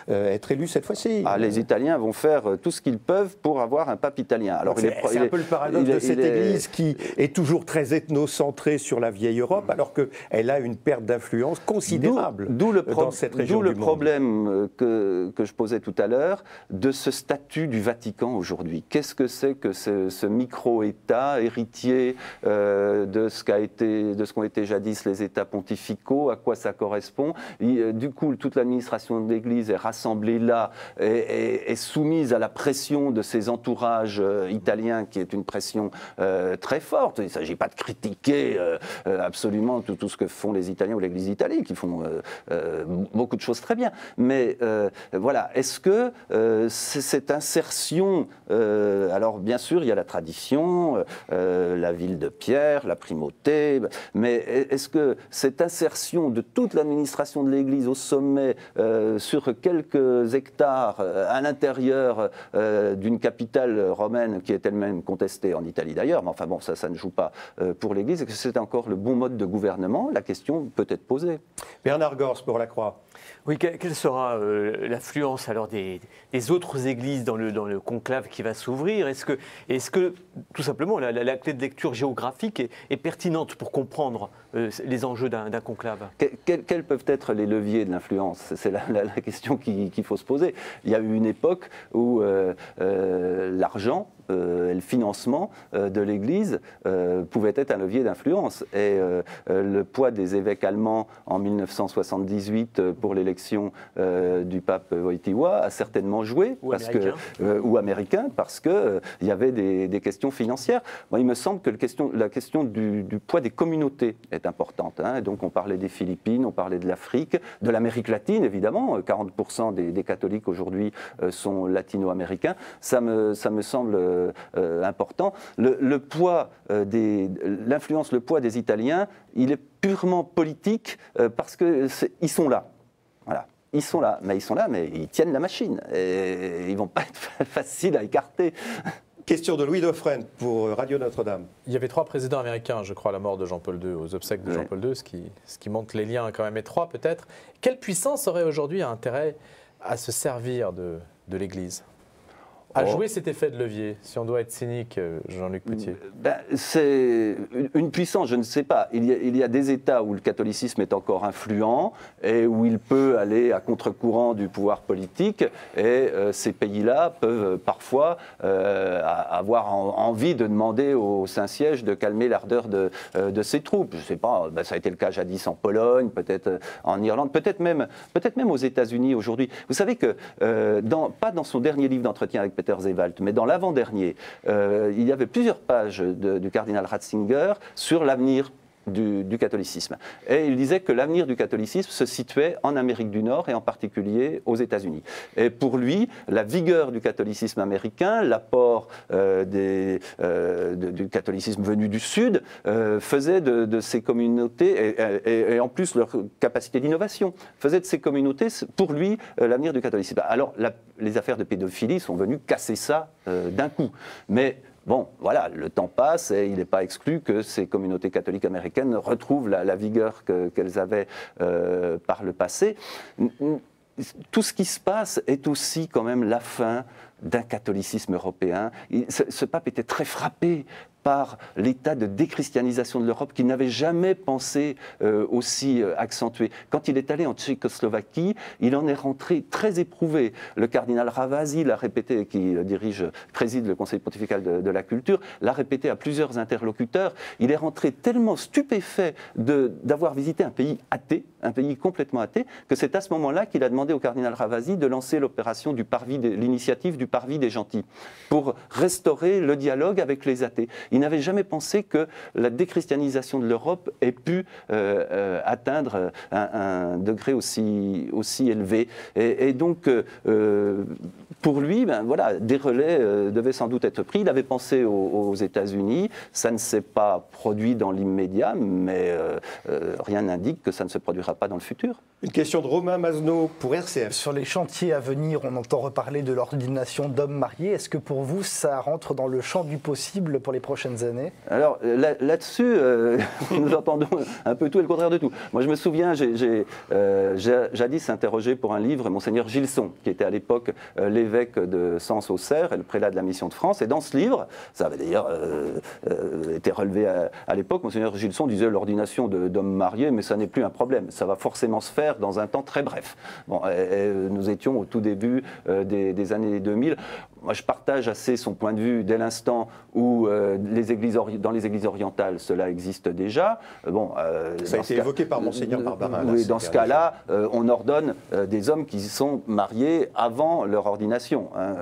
être élus cette fois-ci. Les Italiens vont faire tout ce qu'ils peuvent pour avoir un pape italien. Alors c'est un peu le paradoxe de cette Église qui est toujours très ethnocentrée sur la vieille Europe, alors qu'elle a une perte d'influence considérable dans cette région du monde. D'où le problème que je posais tout à l'heure de ce statut du Vatican aujourd'hui. Qu'est-ce que c'est que ce micro-État héritier de ce qu'ont été jadis les États pontificaux? À quoi ça correspond? Du coup, toute l'administration de l'Église est rassemblée là et soumise à la pression de ses entourages italiens, qui est une pression très forte. Il ne s'agit pas de critiquer absolument tout ce que font les Italiens ou l'Église italienne, qui font beaucoup de choses très bien. Mais voilà, est-ce que cette insertion, alors bien sûr, il y a la tradition, la ville de Pierre, la primauté, mais est-ce que cette insertion de toute l'administration de l'Église au sommet sur quelques hectares à l'intérieur d'une capitale romaine qui est elle-même contestée en Italie d'ailleurs, mais enfin bon, ça ne joue pas pour l'Église, est-ce que c'est encore le bon mode de gouvernement? La question peut être posée. Bernard Gors pour La Croix. Oui, quelle sera l'affluence alors des autres églises dans le conclave qui va s'ouvrir? Est-ce que tout simplement la clé de lecture géographique est pertinente pour comprendre les enjeux d'un conclave? Quels peuvent être les leviers de l'influence? C'est la question qu'il faut se poser. Il y a eu une époque où l'argent, le financement de l'Église pouvait être un levier d'influence. Et le poids des évêques allemands en 1978 pour l'élection du pape Wojtyła a certainement joué, ou américain, parce qu'il y avait des questions financières. Moi, il me semble que la question du poids des communautés est importante. Hein. Donc on parlait des Philippines, on parlait de l'Afrique, de l'Amérique latine, évidemment. 40% des catholiques aujourd'hui sont latino-américains. Ça me semble important. L'influence, le poids des Italiens, il est purement politique parce qu'ils sont là. Voilà. Ils sont là, mais ils tiennent la machine. Et ils ne vont pas être faciles à écarter. Question de Louis Dauphren pour Radio Notre-Dame. Il y avait 3 présidents américains, je crois, à la mort de Jean-Paul II, aux obsèques de Jean-Paul II, ce qui montre les liens quand même étroits peut-être. Quelle puissance aurait aujourd'hui intérêt à se servir de l'Église ? À jouer cet effet de levier, si on doit être cynique, Jean-Luc Potier? C'est une puissance, je ne sais pas. Il y a des États où le catholicisme est encore influent et où il peut aller à contre-courant du pouvoir politique. Et ces pays-là peuvent parfois avoir envie de demander au Saint-Siège de calmer l'ardeur de ses troupes. Je ne sais pas, ça a été le cas jadis en Pologne, peut-être en Irlande, peut-être même aux États-Unis aujourd'hui. Vous savez que, pas dans son dernier livre d'entretien avec Peter Zewald, mais dans l'avant-dernier, il y avait plusieurs pages du cardinal Ratzinger sur l'avenir du catholicisme. Et il disait que l'avenir du catholicisme se situait en Amérique du Nord et en particulier aux États-Unis. Et pour lui, la vigueur du catholicisme américain, l'apport du catholicisme venu du Sud, faisait de ces communautés, et en plus leur capacité d'innovation, faisait de ces communautés, pour lui, l'avenir du catholicisme. Alors, les affaires de pédophilie sont venues casser ça d'un coup. Mais bon, voilà, le temps passe et il n'est pas exclu que ces communautés catholiques américaines retrouvent la vigueur qu'elles avaient par le passé. Tout ce qui se passe est aussi quand même la fin d'un catholicisme européen. Ce pape était très frappé par l'état de déchristianisation de l'Europe qu'il n'avait jamais pensé aussi accentué. Quand il est allé en Tchécoslovaquie, il en est rentré très éprouvé. Le cardinal Ravasi l'a répété, qui préside le Conseil pontifical de la culture, l'a répété à plusieurs interlocuteurs. Il est rentré tellement stupéfait d'avoir visité un pays athée, un pays complètement athée, que c'est à ce moment-là qu'il a demandé au cardinal Ravasi de lancer l'opération l'initiative du Parvis des Gentils, pour restaurer le dialogue avec les athées. Il n'avait jamais pensé que la déchristianisation de l'Europe ait pu atteindre un degré aussi élevé. Et donc, pour lui, voilà, des relais devaient sans doute être pris. Il avait pensé aux États-Unis. Ça ne s'est pas produit dans l'immédiat, mais rien n'indique que ça ne se produira pas dans le futur. Une question de Romain Mazneau pour RCF. Sur les chantiers à venir, on entend reparler de l'ordination d'hommes mariés. Est-ce que pour vous, ça rentre dans le champ du possible pour les prochaines années? Alors là-dessus, nous entendons un peu tout et le contraire de tout. Moi, je me souviens, j'ai jadis interrogé pour un livre Monseigneur Gilson, qui était à l'époque l'évêque de Sens-Auxerre et le prélat de la Mission de France. Et dans ce livre, ça avait d'ailleurs été relevé à l'époque, Monseigneur Gilson disait l'ordination d'hommes mariés, mais ça n'est plus un problème. Ça va forcément se faire dans un temps très bref. Bon, nous étions au tout début des années 2000. Moi, je partage assez son point de vue dès l'instant où dans les églises orientales, cela existe déjà. Bon, ça a été évoqué par Monseigneur Barbarin. Oui, dans ce cas-là, on ordonne des hommes qui sont mariés avant leur ordination. Hein.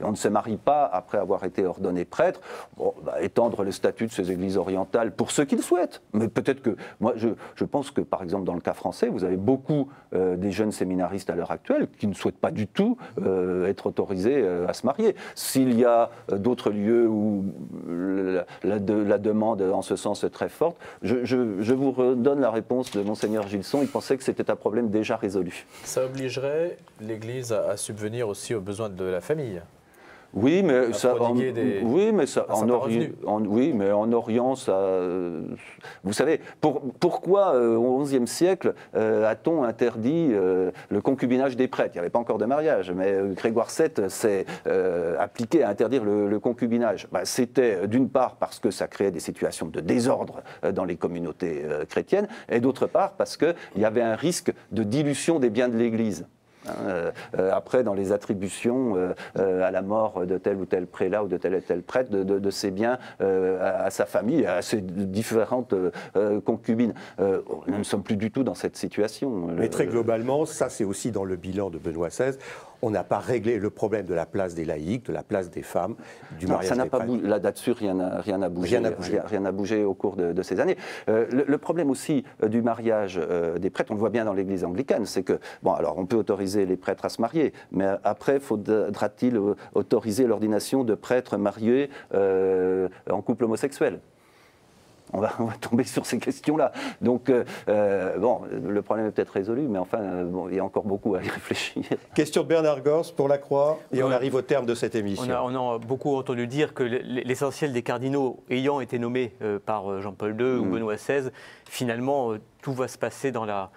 On ne se marie pas après avoir été ordonné prêtre. Bon, étendre le statut de ces églises orientales pour ceux qui le souhaitent. Mais peut-être que, moi, je pense que, par exemple, dans le cas français, vous avez beaucoup des jeunes séminaristes à l'heure actuelle qui ne souhaitent pas du tout être autorisés à se marier. S'il y a d'autres lieux où la demande en ce sens est très forte, je vous redonne la réponse de Monseigneur Gilson. Il pensait que c'était un problème déjà résolu. Ça obligerait l'Église à subvenir aussi aux besoins de la famille. Oui, mais ça, oui, mais en Orient, ça, vous savez, pourquoi au XIe siècle a-t-on interdit le concubinage des prêtres? Il n'y avait pas encore de mariage, mais Grégoire VII s'est appliqué à interdire le concubinage. C'était d'une part parce que ça créait des situations de désordre dans les communautés chrétiennes, et d'autre part parce qu'il y avait un risque de dilution des biens de l'Église. Après, dans les attributions à la mort de tel ou tel prélat ou de tel et tel prêtre, de ses biens à sa famille, à ses différentes concubines. Nous ne sommes plus du tout dans cette situation. Mais très globalement, ça c'est aussi dans le bilan de Benoît XVI, on n'a pas réglé le problème de la place des laïcs, de la place des femmes, du mariage des prêtres. Là, là-dessus, rien n'a bougé. Rien n'a bougé au cours de ces années. Le problème aussi du mariage des prêtres, on le voit bien dans l'Église anglicane, c'est que, bon, alors on peut autoriser les prêtres à se marier, mais après, faudra-t-il autoriser l'ordination de prêtres mariés en couple homosexuel? On va tomber sur ces questions-là. Donc, bon, le problème est peut-être résolu, mais enfin, bon, il y a encore beaucoup à y réfléchir. Question de Bernard Gors pour la Croix, et on arrive au terme de cette émission. On a beaucoup entendu dire que l'essentiel des cardinaux ayant été nommés par Jean-Paul II ou Benoît XVI, finalement, tout va se passer dans la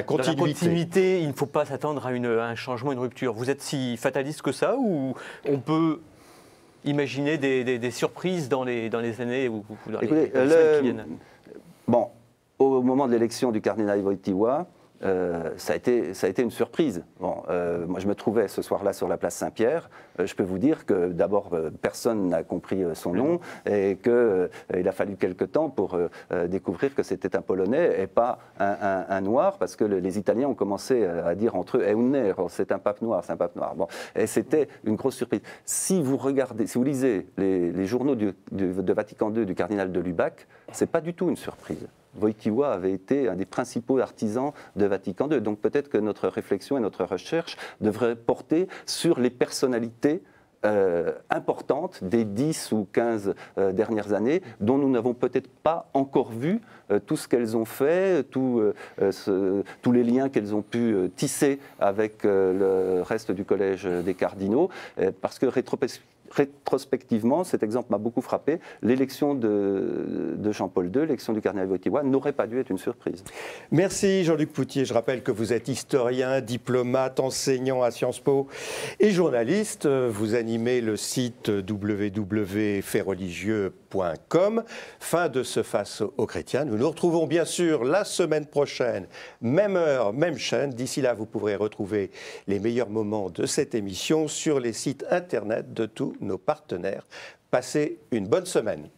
continuité. Il ne faut pas s'attendre à un changement, une rupture. Vous êtes si fataliste que ça, ou on peut imaginer des surprises dans les années ou dans les semaines qui viennent? Bon, au moment de l'élection du cardinal Wojtyła, ça a été une surprise. Bon, moi, je me trouvais ce soir-là sur la place Saint-Pierre. Je peux vous dire que d'abord, personne n'a compris son nom et qu'il a fallu quelque temps pour découvrir que c'était un Polonais et pas un Noir, parce que les Italiens ont commencé à dire entre eux « Eunner », c'est un pape noir, c'est un pape noir. Bon, et c'était une grosse surprise. Si vous lisez les journaux de Vatican II du cardinal de Lubac, c'est pas du tout une surprise. Wojtyła avait été un des principaux artisans de Vatican II. Donc peut-être que notre réflexion et notre recherche devraient porter sur les personnalités importantes des 10 ou 15 dernières années, dont nous n'avons peut-être pas encore vu tout ce qu'elles ont fait, tous les liens qu'elles ont pu tisser avec le reste du collège des cardinaux, parce que rétrospectivement, cet exemple m'a beaucoup frappé. L'élection de Jean-Paul II, l'élection du cardinal Wojtyła, n'aurait pas dû être une surprise. Merci Jean-Luc Poutier. Je rappelle que vous êtes historien, diplomate, enseignant à Sciences Po et journaliste. Vous animez le site www.faitsreligieux.com. Fin de ce Face aux chrétiens. Nous nous retrouvons bien sûr la semaine prochaine, même heure, même chaîne. D'ici là, vous pourrez retrouver les meilleurs moments de cette émission sur les sites internet de tous nos partenaires. Passez une bonne semaine.